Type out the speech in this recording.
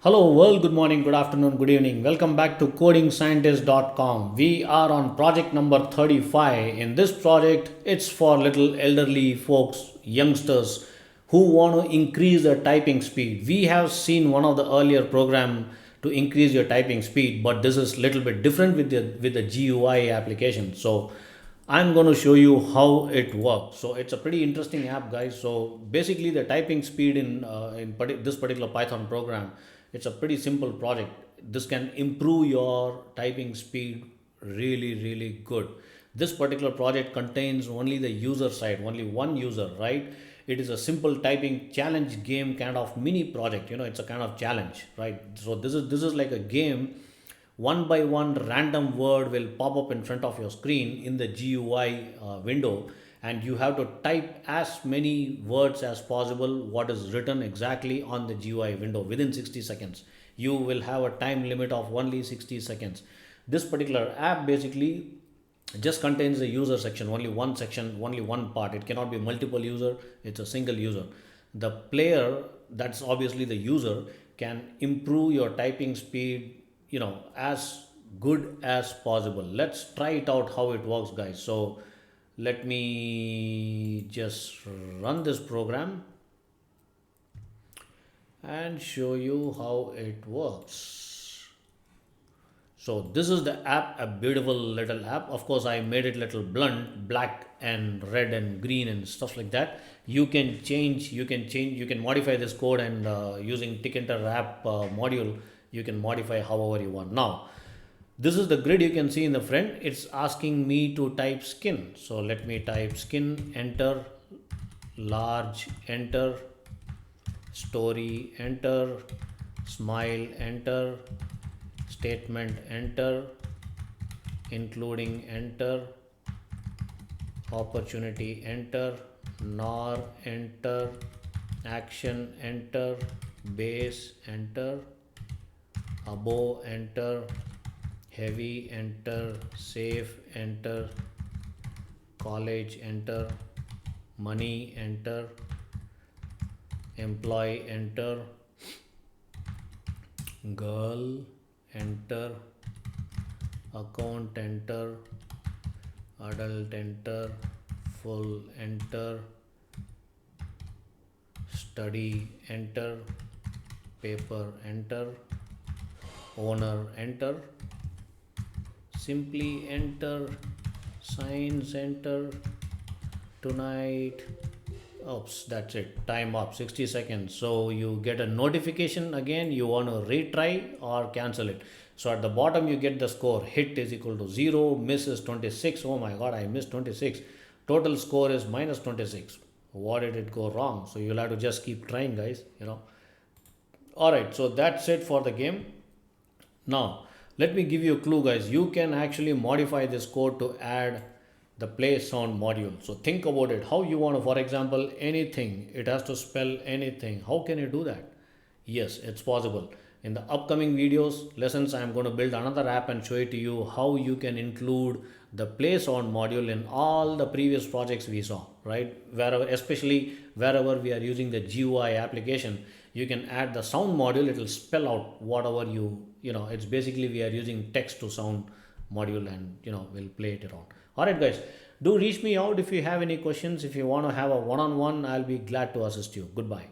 Hello world, good morning, good afternoon, good evening. Welcome back to codingscientist.com. We are on project number 35. In this project, it's for little elderly folks, youngsters who want to increase their typing speed. We have seen one of the earlier program to increase your typing speed, but this is little bit different with the GUI application. So I'm going to show you how it works. So it's a pretty interesting app, guys. So basically, the typing speed in this particular Python program, it's a pretty simple project. This can improve your typing speed really good. This particular project contains only the user side, only one user, right? It is a simple typing challenge game kind of mini project. It's a kind of challenge, right? So this is like a game. One by one random word will pop up in front of your screen in the GUI window, and you have to type as many words as possible what is written exactly on the GUI window within 60 seconds. You will have a time limit of only 60 seconds. This particular app basically just contains the user section, only one part. It cannot be multiple user, it's a single user. The player, that's obviously the user, can improve your typing speed, as good as possible. Let's try it out how it works, guys. So let me just run this program and show you how it works. So this is the app, a beautiful little app. Of course, I made it little blunt, black and red and green and stuff like that. You can modify this code, and using Tkinter app module, you can modify however you want. Now, this is the grid you can see in the front. It's asking me to type skin. So let me type skin, enter, large, enter, story, enter, smile, enter, statement, enter, including, enter, opportunity, enter, nor, enter, action, enter, base, enter, above, enter, heavy, enter, safe, enter, college, enter, money, enter, employee, enter, girl, enter, account, enter, adult, enter, full, enter, study, enter, paper, enter, owner, enter, simply, enter, science, enter, tonight. Oops, that's it. Time up, 60 seconds. So you get a notification again. You want to retry or cancel it. So at the bottom, you get the score. Hit is equal to 0, miss is 26. Oh my god, I missed 26. Total score is minus 26. What did it go wrong? So you'll have to just keep trying, guys. Alright, so that's it for the game. Now, let me give you a clue, guys. You can actually modify this code to add the play sound module. So think about it. How you want to, for example, anything. It has to spell anything. How can you do that? Yes, it's possible. In the upcoming videos, lessons, I'm going to build another app and show it to you how you can include the play sound module in all the previous projects we saw, right? Especially wherever we are using the GUI application, you can add the sound module. It will spell out whatever it's basically we are using text to sound module, and we'll play it around. Alright, guys, do reach me out if you have any questions. If you want to have a one-on-one, I'll be glad to assist you. Goodbye.